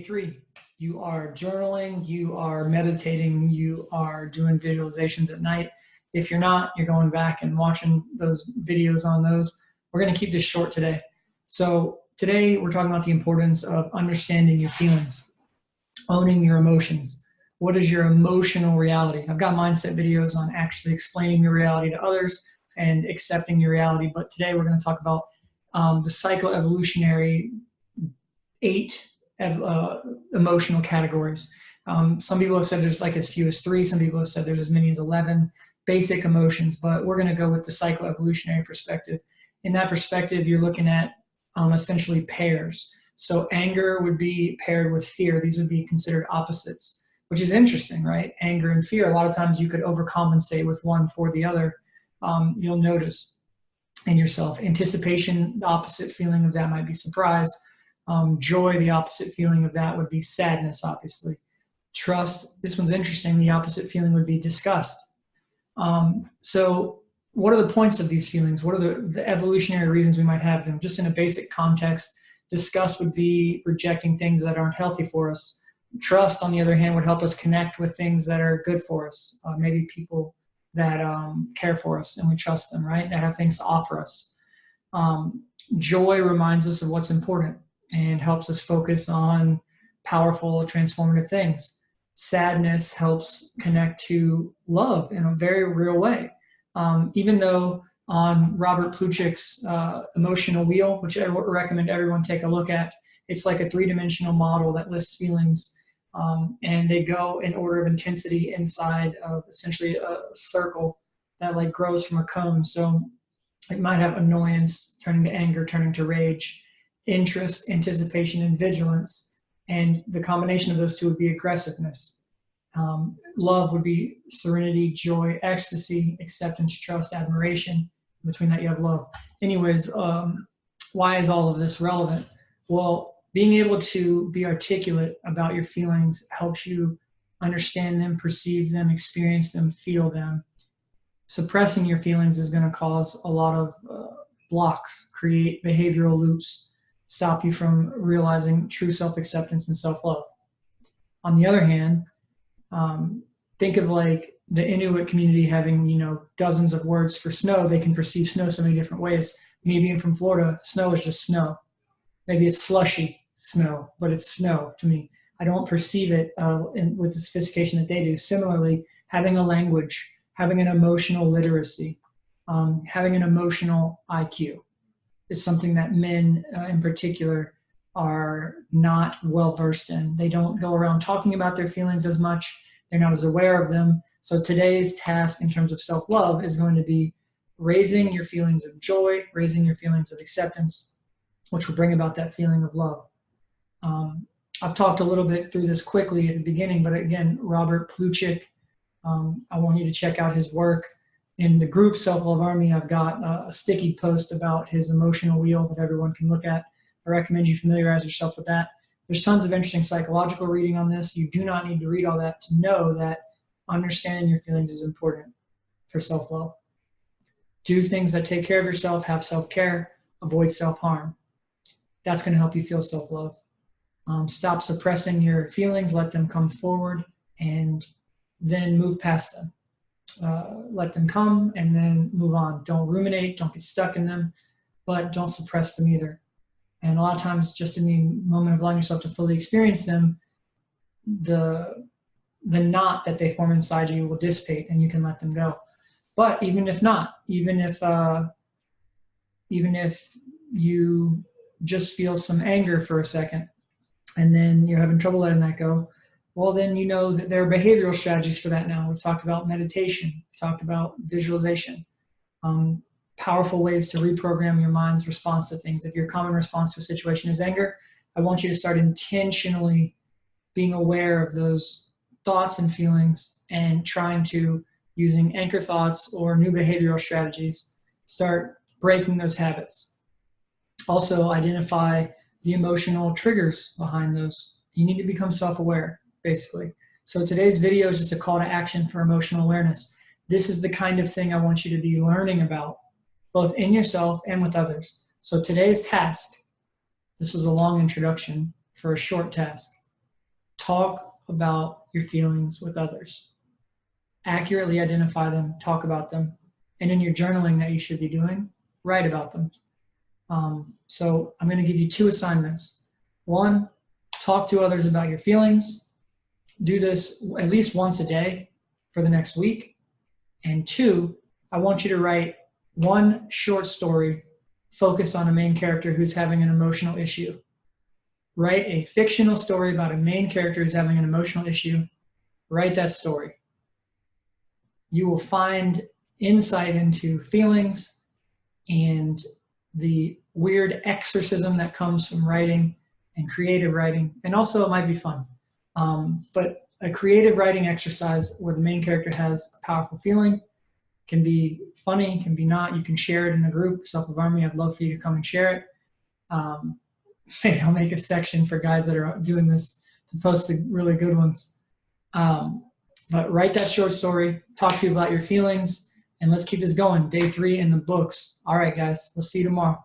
day 3. You are journaling, you are meditating, you are doing visualizations at night. If you're not, you're going back and watching those videos on those. We're going to keep this short today. So today we're talking about the importance of understanding your feelings, owning your emotions. What is your emotional reality? I've got mindset videos on actually explaining your reality to others and accepting your reality. But today we're going to talk about the psycho-evolutionary 8 emotional categories. Some people have said there's like as few as 3. Some people have said there's as many as 11 basic emotions, but we're going to go with the psycho-evolutionary perspective. In that perspective, you're looking at essentially pairs. So anger would be paired with fear. These would be considered opposites, which is interesting, right? Anger and fear, a lot of times you could overcompensate with one for the other. You'll notice in yourself. Anticipation, the opposite feeling of that might be surprise. Joy, the opposite feeling of that would be sadness, obviously. Trust, this one's interesting. The opposite feeling would be disgust. So what are the points of these feelings? What are the evolutionary reasons we might have them? Just in a basic context, disgust would be rejecting things that aren't healthy for us. Trust, on the other hand, would help us connect with things that are good for us. Maybe people that care for us and we trust them, right? That have things to offer us. Joy reminds us of what's important and helps us focus on powerful, transformative things. Sadness helps connect to love in a very real way. Even though on Robert Plutchik's emotional wheel, which I recommend everyone take a look at, it's like a 3-dimensional model that lists feelings, and they go in order of intensity inside of essentially a circle that like grows from a cone. So it might have annoyance turning to anger, turning to rage, interest, anticipation, and vigilance. And the combination of those two would be aggressiveness. Love would be serenity, joy, ecstasy, acceptance, trust, admiration. Between that, you have love. Anyways, why is all of this relevant? Well, being able to be articulate about your feelings helps you understand them, perceive them, experience them, feel them. Suppressing your feelings is going to cause a lot of blocks, create behavioral loops, stop you from realizing true self-acceptance and self-love. On the other hand, think of like the Inuit community having, dozens of words for snow. They can perceive snow so many different ways. Me being from Florida, snow is just snow. Maybe it's slushy snow, but it's snow to me. I don't perceive it with the sophistication that they do. Similarly, having a language, having an emotional literacy, having an emotional IQ is something that men in particular are not well versed in. They don't go around talking about their feelings as much. They're not as aware of them. So today's task in terms of self-love is going to be raising your feelings of joy, raising your feelings of acceptance, which will bring about that feeling of love. I've talked a little bit through this quickly at the beginning, but again, Robert Plutchik, I want you to check out his work. In the group Self-Love Army, I've got a sticky post about his emotional wheel that everyone can look at. I recommend you familiarize yourself with that. There's tons of interesting psychological reading on this. You do not need to read all that to know that understanding your feelings is important for self-love. Do things that take care of yourself, have self-care, avoid self-harm. That's going to help you feel self-love. Stop suppressing your feelings, let them come forward, and then move past them. Let them come and then move on. Don't ruminate, don't get stuck in them, but don't suppress them either. And a lot of times, just in the moment of allowing yourself to fully experience them, the knot that they form inside you will dissipate and you can let them go. But even if not, even if you just feel some anger for a second and then you're having trouble letting that go, well, then you know that there are behavioral strategies for that now. We've talked about meditation. We've talked about visualization. Powerful ways to reprogram your mind's response to things. If your common response to a situation is anger, I want you to start intentionally being aware of those thoughts and feelings and trying to, using anchor thoughts or new behavioral strategies, start breaking those habits. Also, identify the emotional triggers behind those. You need to become self-aware, basically. So today's video is just a call to action for emotional awareness. This is the kind of thing I want you to be learning about, both in yourself and with others. So today's task, this was a long introduction for a short task. Talk about your feelings with others. Accurately identify them, talk about them. And in your journaling that you should be doing, write about them. So I'm going to give you 2 assignments. 1, talk to others about your feelings. Do this at least once a day for the next week. And 2, I want you to write 1 short story focused on a main character who's having an emotional issue. Write a fictional story about a main character who's having an emotional issue. Write that story. You will find insight into feelings and the weird exorcism that comes from writing and creative writing. And also it might be fun. But a creative writing exercise where the main character has a powerful feeling can be funny, can be not. You can share it in a group, Self of Army. I'd love for you to come and share it. Maybe I'll make a section for guys that are doing this to post the really good ones. But write that short story, talk to you about your feelings, and let's keep this going. Day 3 in the books. All right, guys, we'll see you tomorrow.